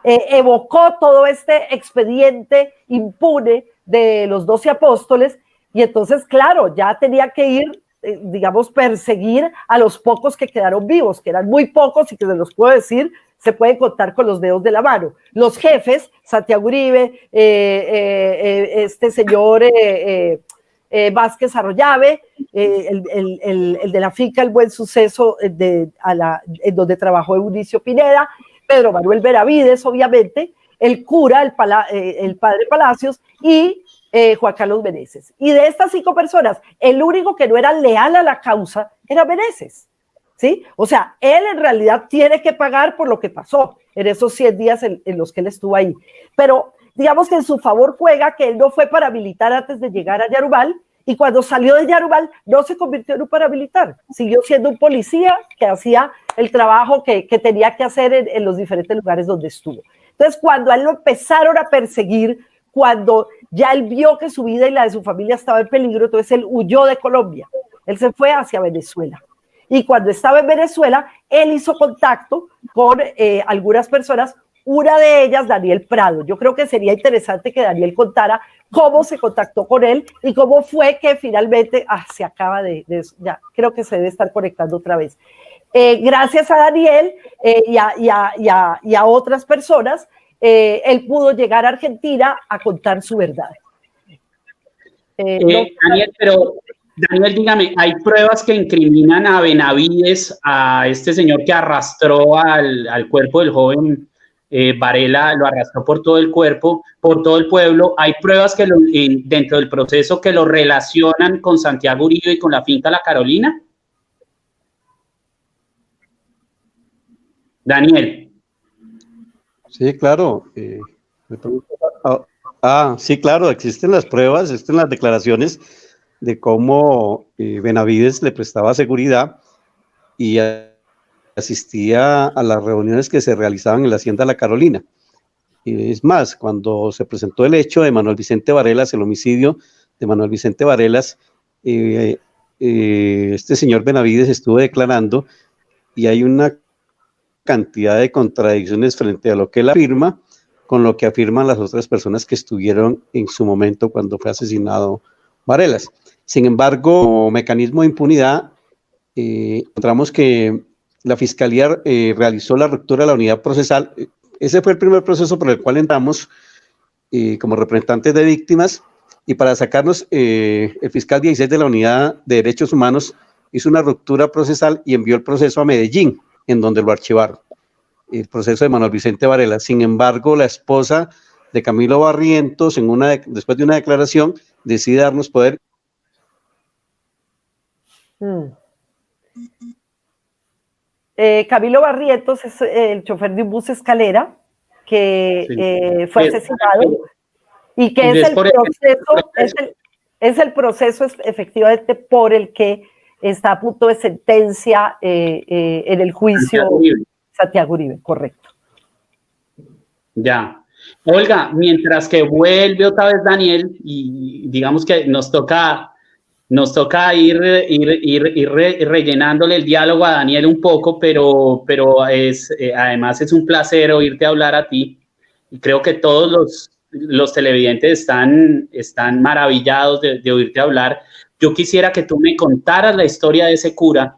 evocó todo este expediente impune de los 12 apóstoles, y entonces, claro, ya tenía que ir, digamos, perseguir a los pocos que quedaron vivos, que eran muy pocos y que se los puedo decir, se pueden contar con los dedos de la mano. Los jefes, Santiago Uribe, este señor Vázquez Arroyave, el de la finca El Buen Suceso, en donde trabajó Eunicio Pineda, Pedro Manuel Benavides, obviamente, el cura, el padre Palacios y Juan Carlos Meneses. Y de estas 5 personas, el único que no era leal a la causa era Meneses, ¿sí? O sea, él en realidad tiene que pagar por lo que pasó en esos 100 días en los que él estuvo ahí. Pero digamos que en su favor juega que él no fue paramilitar antes de llegar a Yarumal, y cuando salió de Yarumal no se convirtió en un paramilitar, siguió siendo un policía que hacía el trabajo que tenía que hacer en los diferentes lugares donde estuvo. Entonces, cuando a él lo empezaron a perseguir, cuando ya él vio que su vida y la de su familia estaba en peligro, entonces él huyó de Colombia, él se fue hacia Venezuela. Y cuando estaba en Venezuela, él hizo contacto con algunas personas, una de ellas, Daniel Prado. Yo creo que sería interesante que Daniel contara cómo se contactó con él y cómo fue que finalmente, se acaba ya creo que se debe estar conectando otra vez. Gracias a Daniel y a otras personas, él pudo llegar a Argentina a contar su verdad. Daniel, dígame, ¿hay pruebas que incriminan a Benavides, a este señor que arrastró al cuerpo del joven Varela, lo arrastró por todo el cuerpo, por todo el pueblo? ¿Hay pruebas que dentro del proceso que lo relacionan con Santiago Uribe y con la finca La Carolina? Daniel. Sí, claro. Sí, claro, existen las pruebas, existen las declaraciones de cómo Benavides le prestaba seguridad y asistía a las reuniones que se realizaban en la Hacienda La Carolina. Es más, cuando se presentó el hecho de Manuel Vicente Varelas, el homicidio de Manuel Vicente Varelas, este señor Benavides estuvo declarando, y hay una cantidad de contradicciones frente a lo que él afirma con lo que afirman las otras personas que estuvieron en su momento cuando fue asesinado Varelas. Sin embargo, como mecanismo de impunidad, encontramos que la Fiscalía realizó la ruptura de la unidad procesal. Ese fue el primer proceso por el cual entramos como representantes de víctimas, y para sacarnos, el fiscal 16 de la Unidad de Derechos Humanos hizo una ruptura procesal y envió el proceso a Medellín, en donde lo archivaron, el proceso de Manuel Vicente Varela. Sin embargo, la esposa de Camilo Barrientos, después de una declaración, decide darnos poder. Camilo Barrientos es el chofer de un bus escalera que fue asesinado, y que es el proceso efectivamente por el que está a punto de sentencia en el juicio Santiago Uribe, correcto. Ya. Olga, mientras que vuelve otra vez Daniel, y digamos que nos toca ir rellenándole el diálogo a Daniel un poco, pero además es un placer oírte hablar a ti, y creo que todos los televidentes están maravillados de oírte hablar. Yo quisiera que tú me contaras la historia de ese cura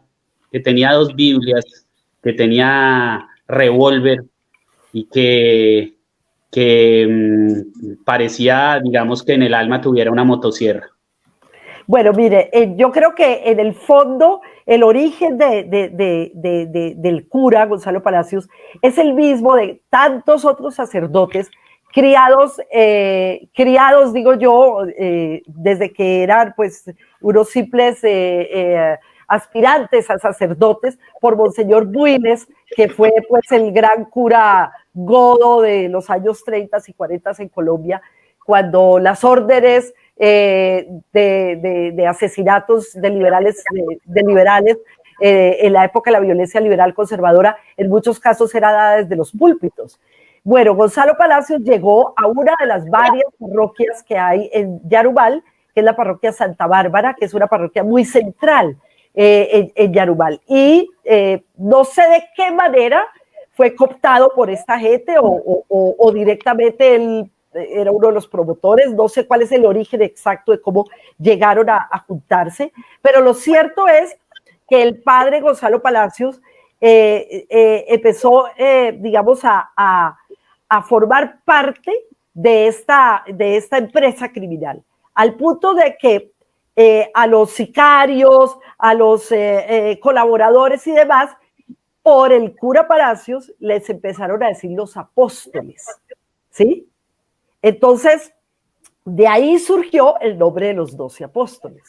que tenía 2 Biblias, que tenía revólver y que parecía, digamos, que en el alma tuviera una motosierra. Bueno, mire, yo creo que en el fondo el origen del cura Gonzalo Palacios es el mismo de tantos otros sacerdotes criados, digo yo, desde que eran pues unos simples aspirantes a sacerdotes por Monseñor Builes, que fue pues el gran cura godo de los años 30 y 40 en Colombia, cuando las órdenes de asesinatos de liberales en la época de la violencia liberal conservadora, en muchos casos era dada desde los púlpitos. Bueno, Gonzalo Palacios llegó a una de las varias parroquias que hay en Yarumal, que es la parroquia Santa Bárbara, que es una parroquia muy central en Yarumal. Y no sé de qué manera fue cooptado por esta gente o directamente él era uno de los promotores. No sé cuál es el origen exacto de cómo llegaron a juntarse, pero lo cierto es que el padre Gonzalo Palacios empezó, digamos, a formar parte de esta empresa criminal, al punto de que a los sicarios, a los colaboradores y demás, por el cura Palacios les empezaron a decir los apóstoles, ¿sí? Entonces, de ahí surgió el nombre de los 12 apóstoles,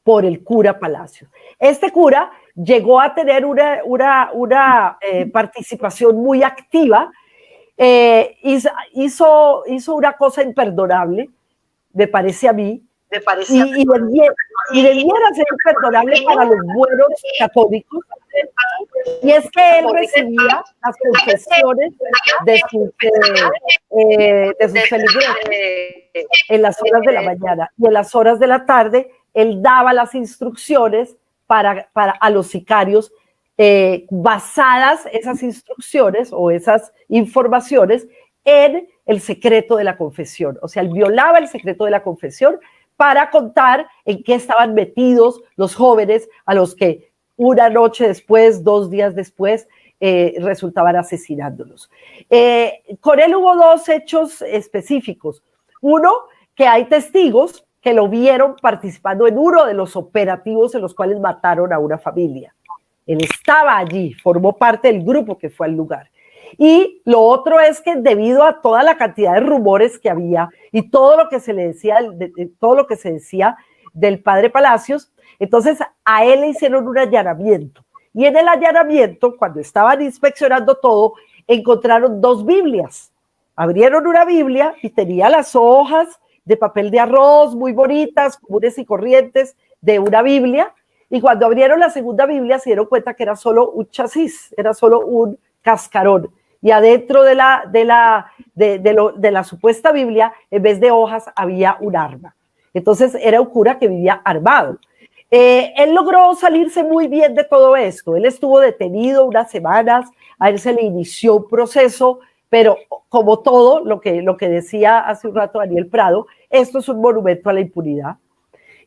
por el cura Palacios. Este cura llegó a tener una participación muy activa, hizo una cosa imperdonable, me parece a mí, y debiera ser imperdonable para los buenos católicos, y es que él recibía las confesiones de sus feligreses en las horas de la mañana, y en las horas de la tarde él daba las instrucciones a los sicarios, basadas esas instrucciones o esas informaciones en el secreto de la confesión. O sea, él violaba el secreto de la confesión para contar en qué estaban metidos los jóvenes a los que una noche después, 2 días después, resultaban asesinándolos. Con él hubo 2 hechos específicos. Uno, que hay testigos que lo vieron participando en uno de los operativos en los cuales mataron a una familia. Él estaba allí, formó parte del grupo que fue al lugar. Y lo otro es que debido a toda la cantidad de rumores que había y todo lo que se le decía, todo lo que se decía del padre Palacios, entonces a él le hicieron un allanamiento. Y en el allanamiento, cuando estaban inspeccionando todo, encontraron 2 Biblias. Abrieron una Biblia y tenía las hojas de papel de arroz muy bonitas, comunes y corrientes de una Biblia. Y cuando abrieron la segunda Biblia se dieron cuenta que era solo un chasis, era solo un cascarón. Y adentro de la supuesta Biblia, en vez de hojas, había un arma. Entonces era un cura que vivía armado. Él logró salirse muy bien de todo esto. Él estuvo detenido unas semanas, a él se le inició un proceso, pero como todo lo que decía hace un rato Daniel Prado, esto es un monumento a la impunidad.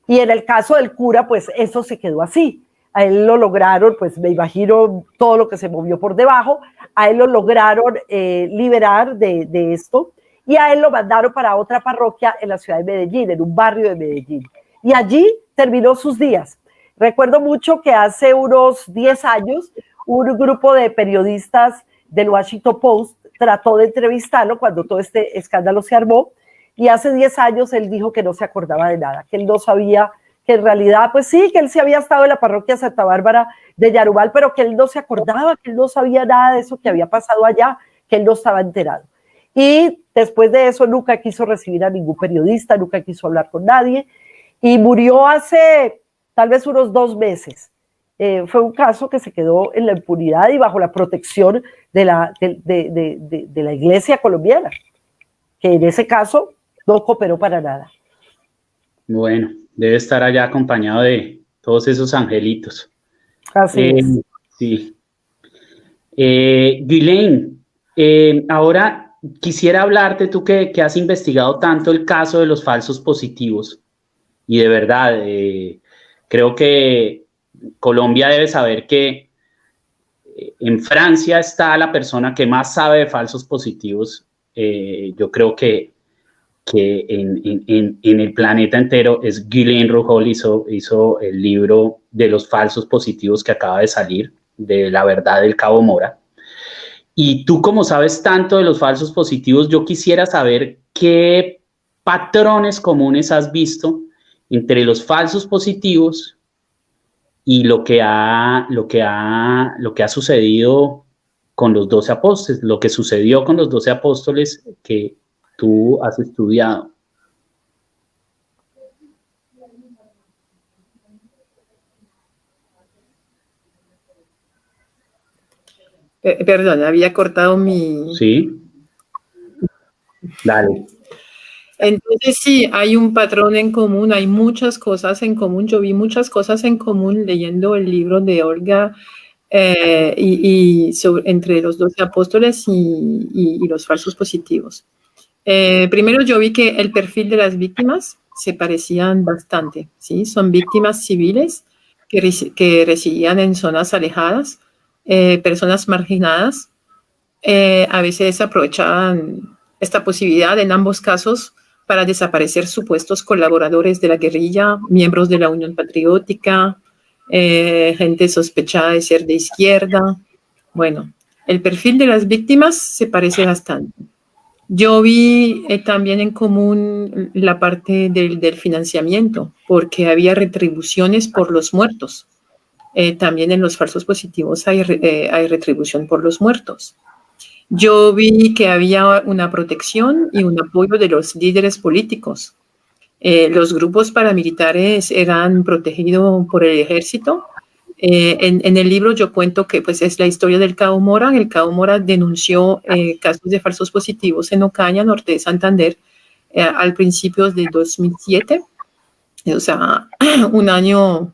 Y en el caso del cura, pues eso se quedó así. A él lo lograron, pues me imagino todo lo que se movió por debajo, a él lo lograron liberar de esto, y a él lo mandaron para otra parroquia en la ciudad de Medellín, en un barrio de Medellín. Y allí terminó sus días. Recuerdo mucho que hace unos 10 años, un grupo de periodistas del Washington Post trató de entrevistarlo cuando todo este escándalo se armó, y hace 10 años él dijo que no se acordaba de nada, que él no sabía, que en realidad, pues sí, que él sí había estado en la parroquia Santa Bárbara de Yarumal, pero que él no se acordaba, que él no sabía nada de eso que había pasado allá, que él no estaba enterado. Y después de eso nunca quiso recibir a ningún periodista, nunca quiso hablar con nadie, y murió hace tal vez unos 2 meses. Fue un caso que se quedó en la impunidad y bajo la protección de la iglesia colombiana, que en ese caso no cooperó para nada. Bueno, debe estar allá acompañado de todos esos angelitos. Así es. Sí. Ghislaine, ahora quisiera hablarte, tú que has investigado tanto el caso de los falsos positivos, y de verdad, creo que Colombia debe saber que en Francia está la persona que más sabe de falsos positivos. Yo creo que en el planeta entero es Ghislaine Roujol, hizo el libro de los falsos positivos que acaba de salir, de la verdad del Cabo Mora. Y tú, como sabes tanto de los falsos positivos, yo quisiera saber qué patrones comunes has visto entre los falsos positivos y lo que ha sucedido con los 12 apóstoles, lo que sucedió con los 12 apóstoles que tú has estudiado. Perdón, había cortado mi... Sí. Dale. Entonces sí, hay un patrón en común, hay muchas cosas en común. Yo vi muchas cosas en común leyendo el libro de Olga entre los 12 apóstoles y los falsos positivos. Primero yo vi que el perfil de las víctimas se parecían bastante, ¿sí? Son víctimas civiles que residían en zonas alejadas, personas marginadas. A veces aprovechaban esta posibilidad en ambos casos para desaparecer supuestos colaboradores de la guerrilla, miembros de la Unión Patriótica, gente sospechada de ser de izquierda. Bueno, el perfil de las víctimas se parece bastante. Yo vi también en común la parte del financiamiento, porque había retribuciones por los muertos. También en los falsos positivos hay retribución por los muertos. Yo vi que había una protección y un apoyo de los líderes políticos. Los grupos paramilitares eran protegidos por el ejército. En el libro yo cuento que pues, es la historia del Cabo Mora. El Cabo Mora denunció casos de falsos positivos en Ocaña, norte de Santander, al principio de 2007. O sea, un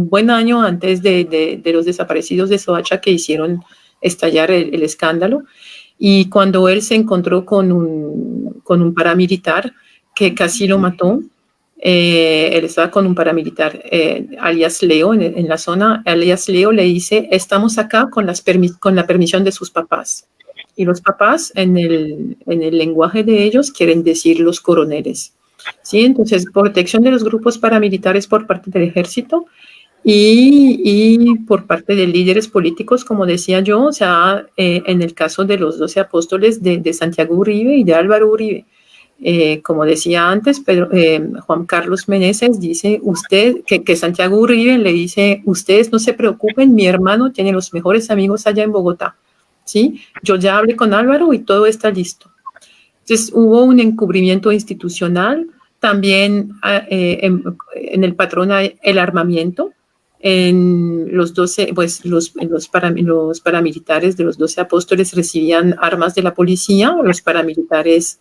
buen año antes de los desaparecidos de Soacha que hicieron estallar el escándalo. Y cuando él se encontró con un paramilitar que casi lo mató, él estaba con un paramilitar, alias Leo, en la zona. Alias Leo le dice, estamos acá con la permisión de sus papás. Y los papás, en el lenguaje de ellos, quieren decir los coroneles. ¿Sí? Entonces, protección de los grupos paramilitares por parte del ejército y por parte de líderes políticos, como decía yo, o sea, en el caso de los 12 apóstoles de Santiago Uribe y de Álvaro Uribe. Como decía antes, Juan Carlos Meneses dice, que Santiago Uribe le dice, ustedes no se preocupen, mi hermano tiene los mejores amigos allá en Bogotá, ¿sí? Yo ya hablé con Álvaro y todo está listo. Entonces hubo un encubrimiento institucional, también en el patrón el armamiento, en los 12, pues los paramilitares de los 12 apóstoles recibían armas de la policía, los paramilitares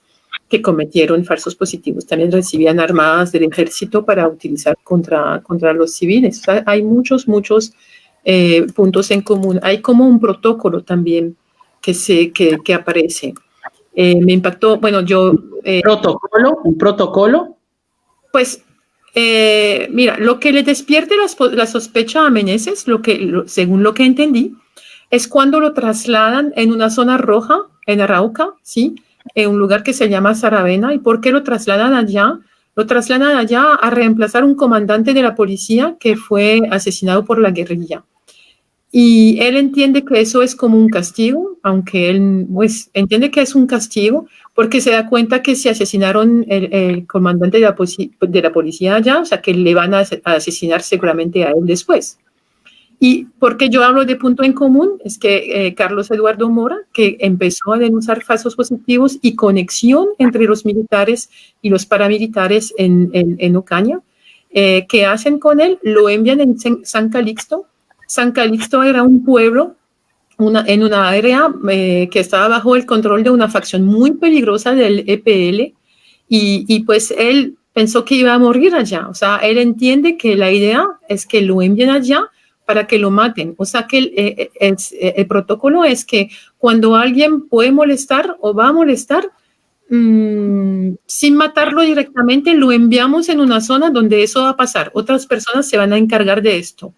que cometieron falsos positivos también recibían armas del ejército para utilizar contra los civiles. O sea, hay muchos puntos en común. Hay como un protocolo también que aparece. Me impactó, bueno, yo... ¿Un protocolo? Pues, mira, lo que le despierte la sospecha a Meneses, según lo que entendí, es cuando lo trasladan en una zona roja, en Arauca, ¿sí?, en un lugar que se llama Saravena. ¿Y por qué lo trasladan allá? Lo trasladan allá a reemplazar un comandante de la policía que fue asesinado por la guerrilla. Y él entiende que eso es como un castigo, aunque él pues, entiende que es un castigo porque se da cuenta que si asesinaron el comandante de la policía allá, o sea, que le van a asesinar seguramente a él después. Y porque yo hablo de punto en común, es que Carlos Eduardo Mora, que empezó a denunciar falsos positivos y conexión entre los militares y los paramilitares en Ocaña, ¿qué hacen con él? Lo envían en San Calixto. San Calixto era un pueblo en una área que estaba bajo el control de una facción muy peligrosa del EPL y pues él pensó que iba a morir allá. O sea, él entiende que la idea es que lo envíen allá para que lo maten. O sea, que el protocolo es que cuando alguien puede molestar o va a molestar, sin matarlo directamente, lo enviamos en una zona donde eso va a pasar. Otras personas se van a encargar de esto.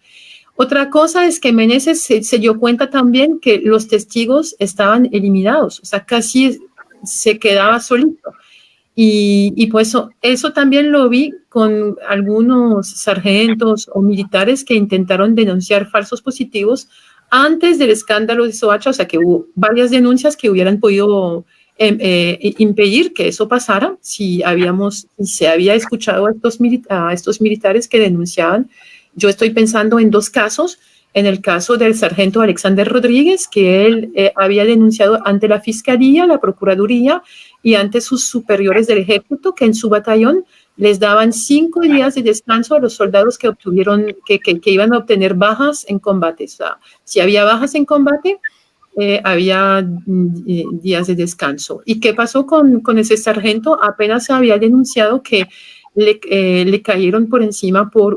Otra cosa es que Meneses se dio cuenta también que los testigos estaban eliminados, o sea, casi se quedaba solito. Y pues eso también lo vi con algunos sargentos o militares que intentaron denunciar falsos positivos antes del escándalo de Soacha, o sea, que hubo varias denuncias que hubieran podido impedir que eso pasara si se había escuchado a estos militares que denunciaban. Yo estoy pensando en dos casos. En el caso del sargento Alexander Rodríguez, que él había denunciado ante la Fiscalía, la Procuraduría y ante sus superiores del ejército, que en su batallón les daban 5 días de descanso a los soldados que iban a obtener bajas en combate. O sea, si había bajas en combate, había días de descanso. ¿Y qué pasó con ese sargento? Apenas se había denunciado que le cayeron por encima por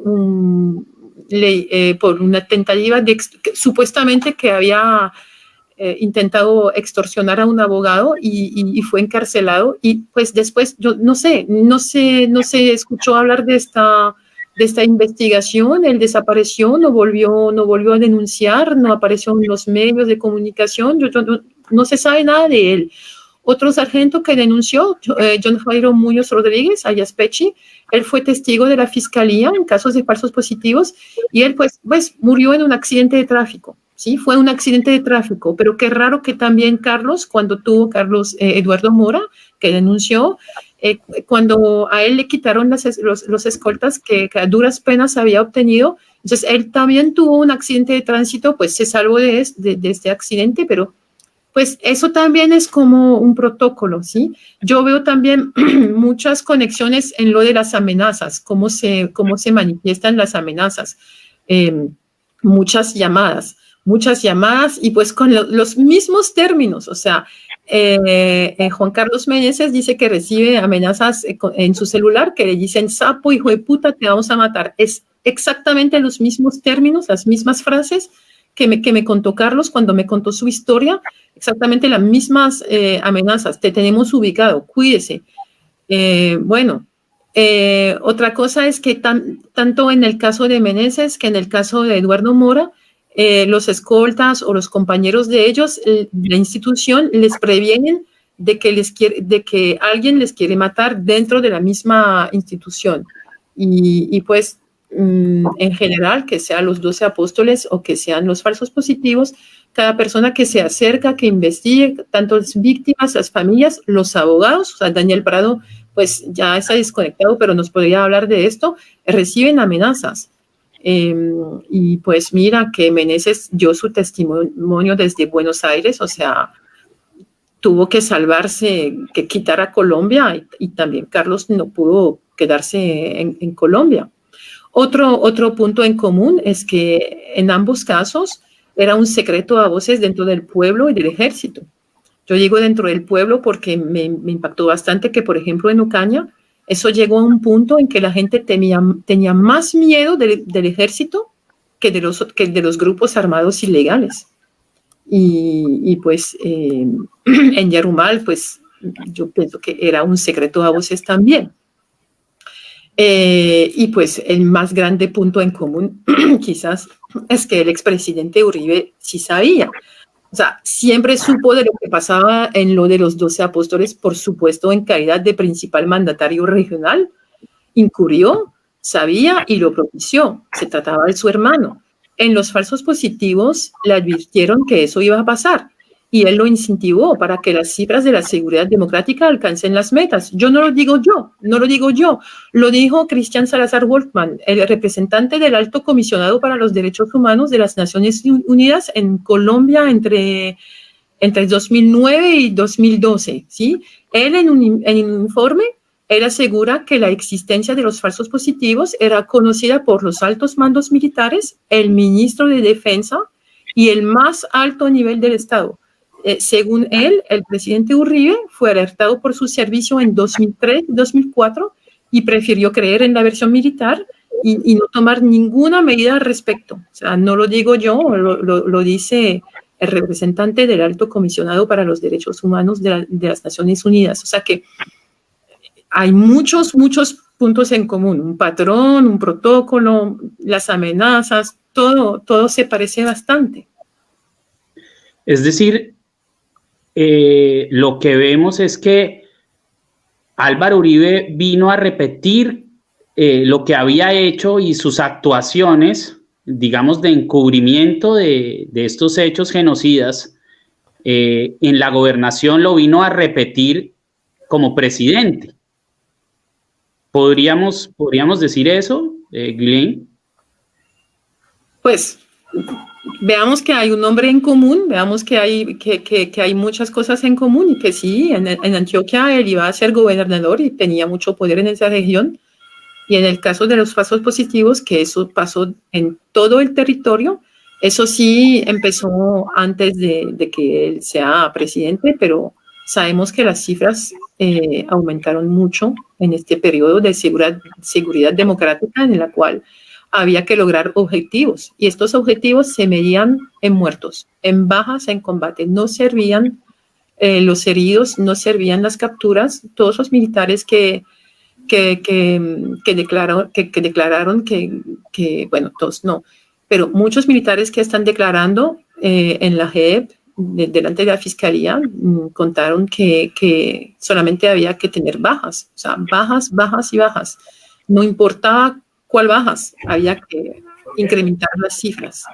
una tentativa supuestamente que había intentado extorsionar a un abogado y fue encarcelado. Y pues después, yo no se escuchó hablar de esta investigación. Él desapareció, no volvió a denunciar, no apareció en los medios de comunicación. No se sabe nada de él. Otro sargento que denunció, John Jairo Muñoz Rodríguez, alias Pechi, él fue testigo de la Fiscalía en casos de falsos positivos y él pues murió en un accidente de tráfico. ¿sí? Fue un accidente de tráfico, pero qué raro que también cuando tuvo Eduardo Mora, que denunció, cuando a él le quitaron los escoltas que a duras penas había obtenido, entonces él también tuvo un accidente de tránsito, pues se salvó de este accidente, pero pues eso también es como un protocolo, ¿sí? Yo veo también muchas conexiones en lo de las amenazas, cómo se manifiestan las amenazas, muchas llamadas y pues con los mismos términos, o sea, Juan Carlos Meneses dice que recibe amenazas en su celular que le dicen sapo, hijo de puta, te vamos a matar. Es exactamente los mismos términos, las mismas frases que me contó Carlos cuando me contó su historia, exactamente las mismas amenazas. Te tenemos ubicado, cuídese. Otra cosa es que tanto en el caso de Meneses que en el caso de Eduardo Mora, los escoltas o los compañeros de ellos, la institución les previenen de que alguien les quiere matar dentro de la misma institución. Y pues, en general, que sean los 12 apóstoles o que sean los falsos positivos, cada persona que se acerca, que investigue, tanto las víctimas, las familias, los abogados, o sea, Daniel Prado, pues ya está desconectado, pero nos podría hablar de esto, reciben amenazas. Y pues mira que Meneses dio su testimonio desde Buenos Aires, o sea, tuvo que salvarse, que quitar a Colombia y también Carlos no pudo quedarse en Colombia. Otro punto en común es que en ambos casos era un secreto a voces dentro del pueblo y del ejército. Yo digo dentro del pueblo porque me impactó bastante que, por ejemplo, en Ocaña, eso llegó a un punto en que la gente tenía más miedo del ejército que de los grupos armados ilegales. Y pues en Yarumal, pues yo pienso que era un secreto a voces también. Y pues el más grande punto en común quizás es que el expresidente Uribe sí sabía. O sea, siempre supo de lo que pasaba en lo de los 12 apóstoles, por supuesto, en calidad de principal mandatario regional. Incurrió, sabía y lo propició. Se trataba de su hermano. En los falsos positivos le advirtieron que eso iba a pasar y él lo incentivó para que las cifras de la seguridad democrática alcancen las metas. No lo digo yo, lo dijo Cristian Salazar Wolfman, el representante del Alto Comisionado para los Derechos Humanos de las Naciones Unidas en Colombia entre 2009 y 2012, ¿sí? Él en un informe, él asegura que la existencia de los falsos positivos era conocida por los altos mandos militares, el ministro de Defensa y el más alto nivel del Estado. Según él, el presidente Uribe fue alertado por su servicio en 2003 y 2004 y prefirió creer en la versión militar y no tomar ninguna medida al respecto. O sea, no lo digo yo, lo dice el representante del Alto Comisionado para los Derechos Humanos de las Naciones Unidas. O sea que hay muchos puntos en común, un patrón, un protocolo, las amenazas, todo se parece bastante. Es decir, lo que vemos es que Álvaro Uribe vino a repetir lo que había hecho y sus actuaciones, digamos, de encubrimiento de estos hechos genocidas, en la gobernación lo vino a repetir como presidente. ¿Podríamos decir eso, Glenn? Pues veamos que hay un nombre en común, veamos que hay muchas cosas en común y que sí, en Antioquia él iba a ser gobernador y tenía mucho poder en esa región. Y en el caso de los falsos positivos, que eso pasó en todo el territorio, eso sí empezó antes de que él sea presidente, pero sabemos que las cifras aumentaron mucho en este periodo de seguridad democrática en la cual había que lograr objetivos. Y estos objetivos se medían en muertos, en bajas, en combate. No servían los heridos, no servían las capturas. Todos los militares que declararon que, bueno, todos no, pero muchos militares que están declarando en la JEP, delante de la fiscalía, contaron que solamente había que tener bajas, o sea, bajas y bajas. No importaba cuál bajas, había que incrementar las cifras.